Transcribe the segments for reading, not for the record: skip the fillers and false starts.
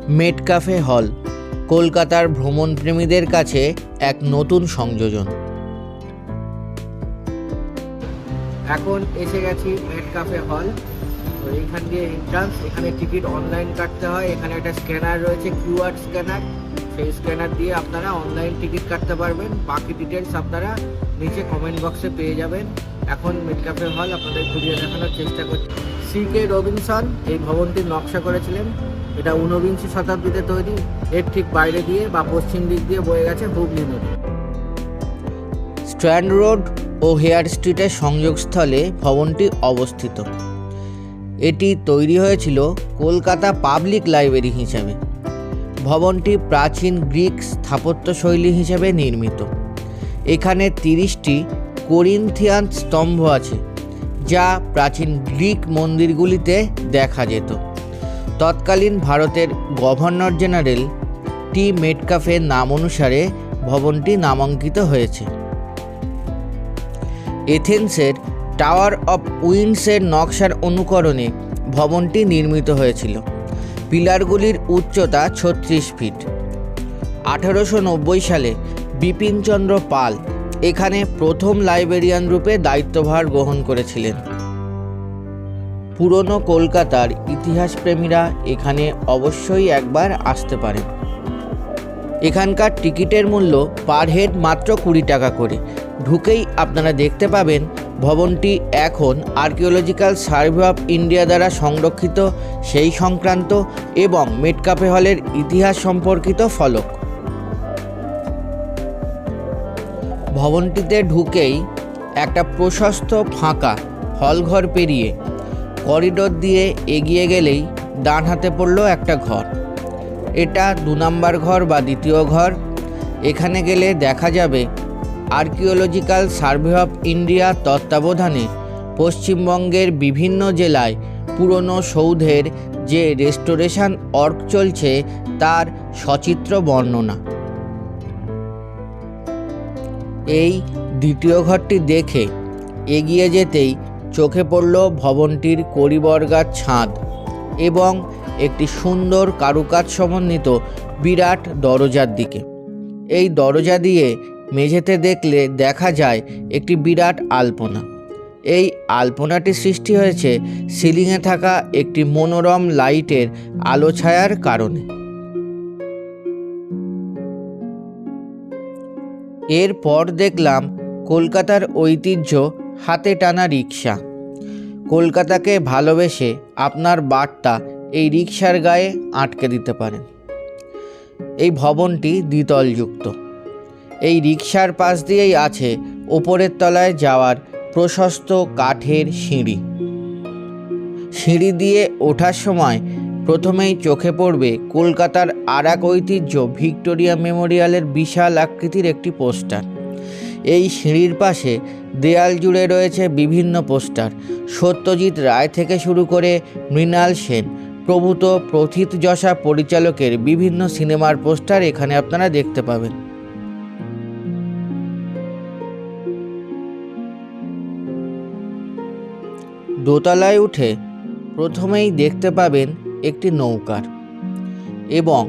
মেট cafe হল কলকাতার ভ্রমণপ্রেমীদের কাছে এক নতুন সংযোজন। এখন এসে গেছি মেট ক্যাফে হল। তো এইখান দিয়ে এন্ট্রান্স, এখানে টিকিট অনলাইন কাটতে হয়। এখানে একটা স্ক্যানার রয়েছে, কিউআর স্ক্যানার। সেই স্ক্যানার দিয়ে আপনারা অনলাইন টিকিট কাটতে পারবেন। বাকি ডিটেলস আপনারা নিচে কমেন্ট বক্সে পেয়ে যাবেন। এখন মেট ক্যাফে হল আপনাদের ঘুরিয়ে দেখানোর চেষ্টা করছি। সি.কে. রবিনসন এই ভবনটির নকশা করেছিলেন। এটা 19বিংশ শতাব্দীতে তৈরি। এর ঠিক বাইরে দিয়ে বা পশ্চিম দিক দিয়ে বয়ে গেছে হুগলি নদী। স্ট্র্যান্ড রোড ও হেয়ার স্ট্রিটের সংযোগস্থলে ভবনটি অবস্থিত। এটি তৈরি হয়েছিল কলকাতা পাবলিক লাইব্রেরি হিসেবে। ভবনটি প্রাচীন গ্রিক স্থাপত্যশৈলী হিসেবে নির্মিত। এখানে 30টি করিন্থিয়ান স্তম্ভ আছে, যা প্রাচীন গ্রিক মন্দিরগুলিতে দেখা যেত। তৎকালীন ভারতের গভর্নর জেনারেল টি মেটকাফের নাম অনুসারে ভবনটি নামাঙ্কিত হয়েছে। এথেন্সের টাওয়ার অফ উইন্ডসের নকশার অনুকরণে ভবনটি নির্মিত হয়েছিল। পিলারগুলির উচ্চতা 36 ফিট। 1890 সালে বিপিনচন্দ্র পাল এখানে প্রথম লাইব্রেরিয়ান রূপে দায়িত্বভার গ্রহণ করেছিলেন। পুরনো কলকাতার ইতিহাসপ্রেমীরা এখানে অবশ্যই একবার আসতে পারেন। এখানকার টিকিটের মূল্য পার হেড মাত্র 20 টাকা করে। ঢুকেই আপনারা দেখতে পাবেন ভবনটি এখন আর্কিওলজিক্যাল সার্ভে অফ ইন্ডিয়া দ্বারা সংরক্ষিত সেই সংক্রান্ত এবং মেট ক্যাফে হলের ইতিহাস সম্পর্কিত ফলক। ভবনটিতে ঢুকেই একটা প্রশস্ত ফাঁকা হলঘর পেরিয়ে করিডোর দিয়ে এগিয়ে গেলেই ডান হাতে পড়ল একটা ঘর। এটা 2 নম্বর ঘর বা দ্বিতীয় ঘর। এখানে গেলে দেখা যাবে আর্কিওলজিক্যাল সার্ভে অফ ইন্ডিয়া তত্ত্বাবধানে পশ্চিমবঙ্গের বিভিন্ন জেলায় পুরনো সৌধের যে রেস্টোরেশন ওয়ার্ক চলছে তার সচিত্র বর্ণনা। এই দ্বিতীয় ঘরটি দেখে এগিয়ে যেতেই চোখে পড়ল ভবনটির কড়িবর্গার ছাদ এবং একটি সুন্দর কারুকাজ সমন্বিত বিরাট দরজার দিকে। এই দরজা দিয়ে মেঝেতে দেখলে দেখা যায় একটি বিরাট আলপনা। এই আলপনাটি সৃষ্টি হয়েছে সিলিংয়ে থাকা একটি মনোরম লাইটের আলো ছায়ার কারণে। এরপর দেখলাম কলকাতার ঐতিহ্য হাতে টানা রিক্সা। কলকাতাকে ভালোবেসে আপনার বার্তা এই রিক্সার গায়ে আটকে দিতে পারেন। এই ভবনটি দ্বিতলযুক্ত। এই রিক্সার পাশ দিয়েই আছে ওপরের তলায় যাওয়ার প্রশস্ত কাঠের সিঁড়ি। সিঁড়ি দিয়ে ওঠার সময় প্রথমেই চোখে পড়বে কলকাতার আর এক ঐতিহ্য ভিক্টোরিয়া মেমোরিয়ালের বিশাল আকৃতির একটি পোস্টার। এই সিঁড়ির পাশে দেয়াল জুড়ে রয়েছে বিভিন্ন পোস্টার। সত্যজিৎ রায় থেকে শুরু করে মৃণাল সেন প্রভূত প্রথিতযশা পরিচালকের বিভিন্ন সিনেমার পোস্টার এখানে আপনারা দেখতে পাবেন। দোতলায় উঠে প্রথমেই দেখতে পাবেন একটি নৌকার এবং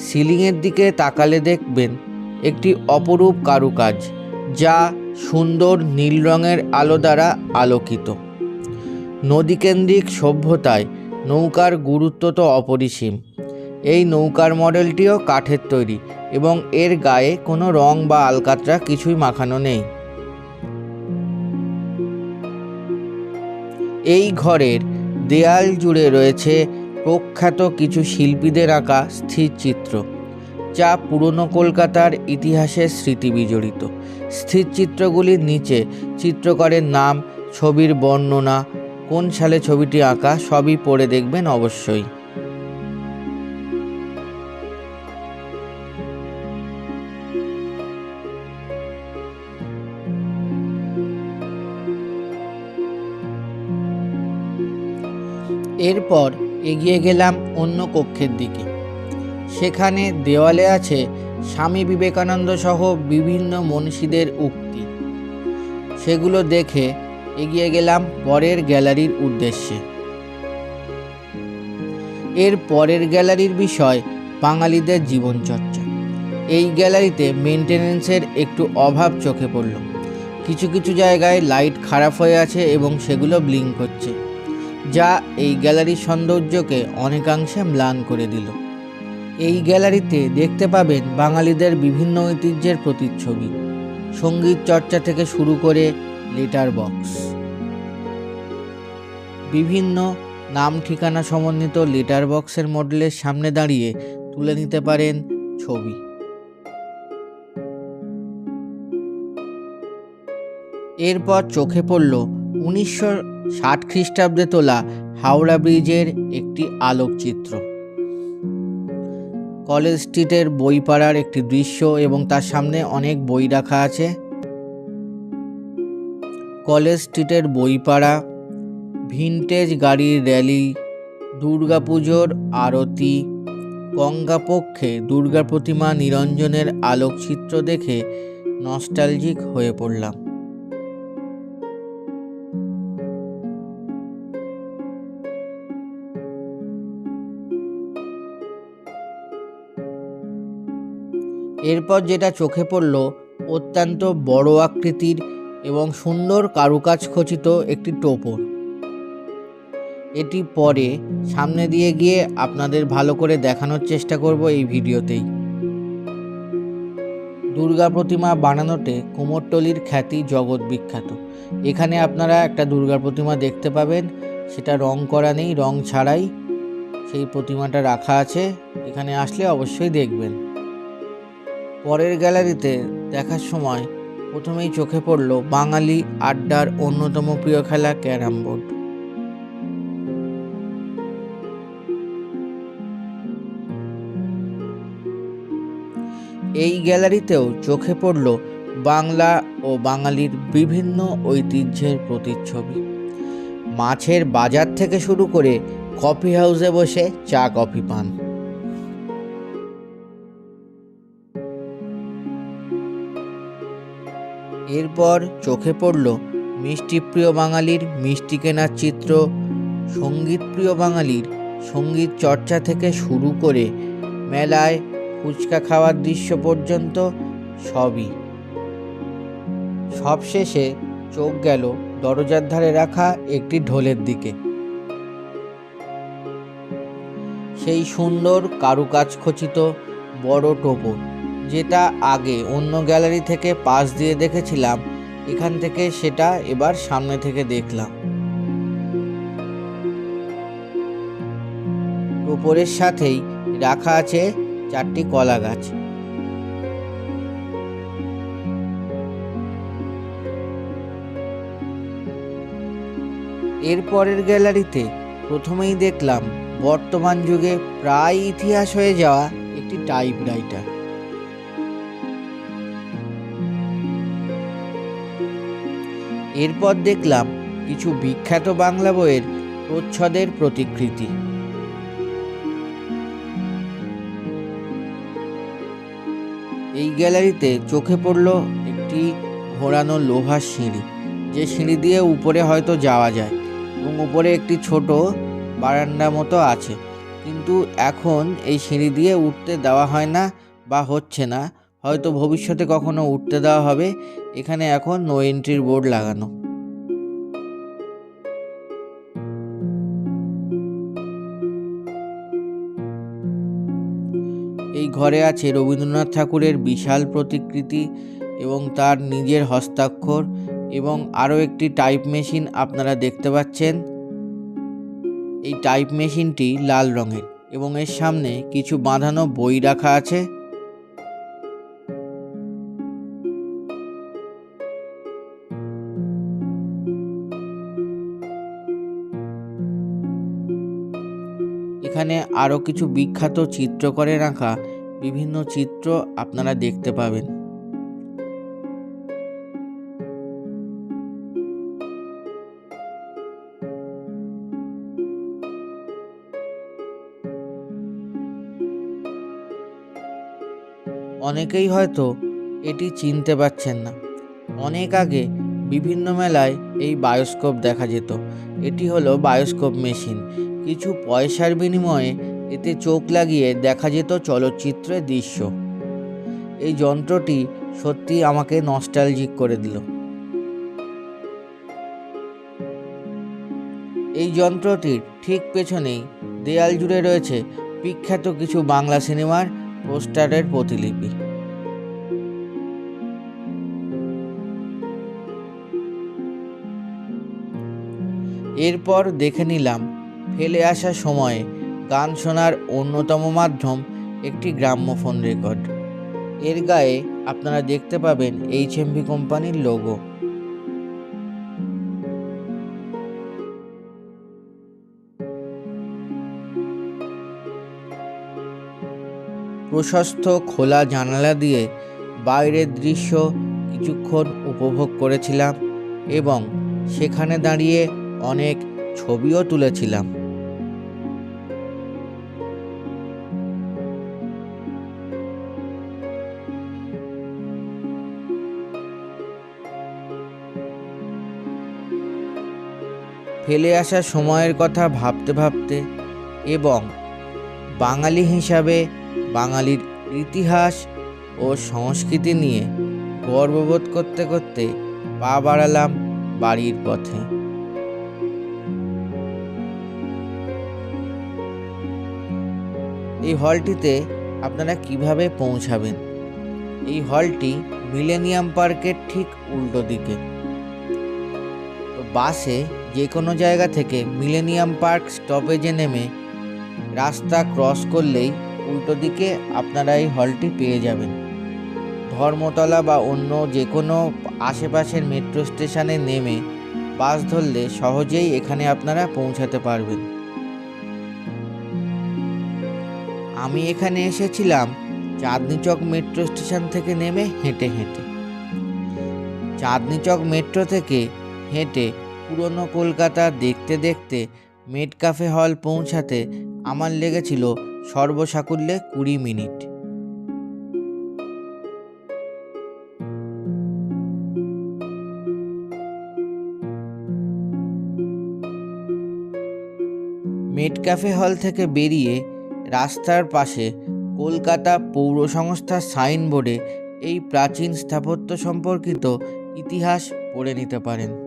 সিলিংয়ের দিকে তাকালে দেখবেন একটি অপরূপ কারুকাজ, যা সুন্দর নীল রঙের আলো দ্বারা আলোকিত। নদীকেন্দ্রিক সভ্যতায় নৌকার গুরুত্ব তো অপরিসীম। এই নৌকার মডেলটিও কাঠের তৈরি এবং এর গায়ে কোনো রং বা আলকাতরা কিছুই মাখানো নেই। এই ঘরের দেয়াল জুড়ে রয়েছে প্রখ্যাত কিছু শিল্পীদের আঁকা স্থিরচিত্র, যা পুরনো কলকাতার ইতিহাসের স্মৃতি বিজড়িত। স্থিরচিত্রগুলির নিচে চিত্রকরের নাম, ছবির বর্ণনা, কোন সালে ছবিটি আঁকা সবই পড়ে দেখবেন অবশ্যই। এরপর এগিয়ে গেলাম অন্য কক্ষের দিকে। সেখানে দেওয়ালে আছে স্বামী বিবেকানন্দ সহ বিভিন্ন মনীষীদের উক্তি। সেগুলো দেখে এগিয়ে গেলাম পরের গ্যালারির উদ্দেশ্যে। এর পরের গ্যালারির বিষয় বাঙালিদের জীবনচর্চা। এই গ্যালারিতে মেনটেনেন্সের একটু অভাব চোখে পড়ল। কিছু কিছু জায়গায় লাইট খারাপ হয়ে আছে এবং সেগুলো ব্লিঙ্ক করছে, যা এই গ্যালারির সৌন্দর্যকে অনেকাংশে ম্লান করে দিল। এই গ্যালারিতে দেখতে পাবেন বাঙালিদের বিভিন্ন ঐতিহ্যের প্রতিচ্ছবি, সঙ্গীত চর্চা থেকে শুরু করে লেটার বক্স। বিভিন্ন নাম ঠিকানা সমন্বিত লেটার বক্সের মডেলের সামনে দাঁড়িয়ে তুলে নিতে পারেন ছবি। এরপর চোখে পড়ল 1960 খ্রিস্টাব্দে তোলা হাওড়া ব্রিজের একটি আলোকচিত্র। কলেজ স্ট্রিটের বই পাড়ার একটি দৃশ্য এবং তার সামনে অনেক বই রাখা আছে। কলেজ স্ট্রিটের বই পাড়া, ভিনটেজ গাড়ির র্যালি, দুর্গাপুজোর আরতি, গঙ্গাপক্ষে দুর্গা প্রতিমা নিরঞ্জনের আলোকচিত্র দেখে নস্টালজিক হয়ে পড়লাম। এরপর যেটা চোখে পড়ল, অত্যন্ত বড় আকৃতির এবং সুন্দর কারুকাজ খচিত একটি টোপর। এটি পরে সামনে দিয়ে গিয়ে আপনাদের ভালো করে দেখানোর চেষ্টা করব এই ভিডিওতেই। দুর্গা প্রতিমা বানানোতে কুমোরটুলির খ্যাতি জগৎ বিখ্যাত। এখানে আপনারা একটা দুর্গা প্রতিমা দেখতে পাবেন, সেটা রং করা নেই, রং ছাড়াই সেই প্রতিমাটা রাখা আছে। এখানে আসলে অবশ্যই দেখবেন। পরের গ্যালারিতে দেখার সময় প্রথমেই চোখে পড়ল বাঙালি আড্ডার অন্যতম প্রিয় খেলা ক্যারাম বোর্ড। এই গ্যালারিতেও চোখে পড়ল বাংলা ও বাঙালির বিভিন্ন ঐতিহ্যের প্রতিচ্ছবি। মাছের বাজার থেকে শুরু করে কফি হাউসে বসে চা কফি পান। এরপর চোখে পড়ল মিষ্টিপ্রিয় বাঙালির মিষ্টি কেনার চিত্র, সঙ্গীতপ্রিয় বাঙালির সঙ্গীত চর্চা থেকে শুরু করে মেলায় ফুচকা খাওয়ার দৃশ্য পর্যন্ত সবই। সবশেষে চোখ গেল দরজার ধারে রাখা একটি ঢোলের দিকে। সেই সুন্দর কারুকাজ খচিত বড় টোপর, যেটা আগে অন্য গ্যালারি থেকে পাশ দিয়ে দেখেছিলাম, এখান থেকে সেটা এবার সামনে থেকে দেখলাম। টোপরের সাথেই রাখা আছে 4টি কলা গাছ। এরপরের গ্যালারিতে প্রথমেই দেখলাম বর্তমান যুগে প্রায় ইতিহাস হয়ে যাওয়া একটি টাইপরাইটার। এরপর দেখলাম কিছু বিখ্যাত বাংলা বইয়ের প্রচ্ছদের প্রতিকৃতি। এই গ্যালারিতে চোখে পড়ল একটি ঘোরানো লোহার সিঁড়ি, যে সিঁড়ি দিয়ে উপরে হয়তো যাওয়া যায় এবং উপরে একটি ছোট বারান্দা মতো আছে, কিন্তু এখন এই সিঁড়ি দিয়ে উঠতে দেওয়া হয় না বা হচ্ছে না, হয়তো ভবিষ্যতে কখনো উঠতে দেওয়া হবে। এখানে এখন নো এন্ট্রির বোর্ড লাগানো। এই ঘরে আছে রবীন্দ্রনাথ ঠাকুরের বিশাল প্রতিকৃতি এবং তার নিজের হস্তাক্ষর, এবং আরও একটি টাইপ মেশিন আপনারা দেখতে পাচ্ছেন। এই টাইপ মেশিনটি লাল রঙের এবং এর সামনে কিছু বাঁধানো বই রাখা আছে। এখানে আরও কিছু বিখ্যাত চিত্রকরে রাখা বিভিন্ন চিত্র আপনারা দেখতে পাবেন। অনেকেই হয়তো এটি চিনতে পারছেন না। অনেক আগে বিভিন্ন মেলায় এই বায়োস্কোপ দেখা যেত। এটি হলো বায়োস্কোপ মেশিন। কিছু পয়সার বিনিময়ে এতে চোখ লাগিয়ে দেখা যেত চলচ্চিত্রের দৃশ্য। এই যন্ত্রটি সত্যি আমাকে নস্টালজিক করে দিল। এই যন্ত্রটির ঠিক পেছনেই দেয়াল জুড়ে রয়েছে বিখ্যাত কিছু বাংলা সিনেমার পোস্টারের প্রতিলিপি। এরপর দেখে নিলাম ফেলে আসা সময়ে গান শোনার অন্যতম মাধ্যম একটি গ্রাম্যফোন রেকর্ড। এর গায়ে আপনারা দেখতে পাবেন HMV কোম্পানির লোগো। প্রশস্ত খোলা জানালা দিয়ে বাইরের দৃশ্য কিছুক্ষণ উপভোগ করেছিলাম এবং সেখানে দাঁড়িয়ে অনেক ছবিও তুলেছিলাম। ফেলে আসা সময়ের কথা ভাবতে ভাবতে এবং বাঙালি হিসাবে বাঙালির ইতিহাস ও সংস্কৃতি নিয়ে গর্ববোধ করতে করতে পা বাড়ালাম বাড়ির পথে। এই হলটিতে আপনারা কিভাবে পৌঁছাবেন? এই হলটি মিলেনিয়াম পার্কের ঠিক উল্টো দিকে। তো বাসে যে কোনো জায়গা থেকে মিলেনিয়াম পার্ক স্টপেজে নেমে রাস্তা ক্রস করলেই উল্টো দিকে আপনারা এই হলটি পেয়ে যাবেন। ধর্মতলা বা অন্য যে কোনো আশেপাশের মেট্রো স্টেশনে নেমে বাস ধরলে সহজেই এখানে আপনারা পৌঁছাতে পারবেন। আমি এখানে এসেছিলাম চাঁদনি চক মেট্রো স্টেশন থেকে নেমে হেঁটে হেঁটে। চাঁদনি চক মেট্রো থেকে হেঁটে পুরনো কলকাতা দেখতে দেখতে মেড ক্যাফে হল পৌঁছাতে আমার লেগেছিল সর্বসাকুল্যে 20 মিনিট। মেড ক্যাফে হল থেকে বেরিয়ে রাস্তার পাশে কলকাতা পৌর সংস্থার সাইনবোর্ডে এই প্রাচীন স্থাপত্য সম্পর্কিত ইতিহাস পড়ে নিতে পারেন।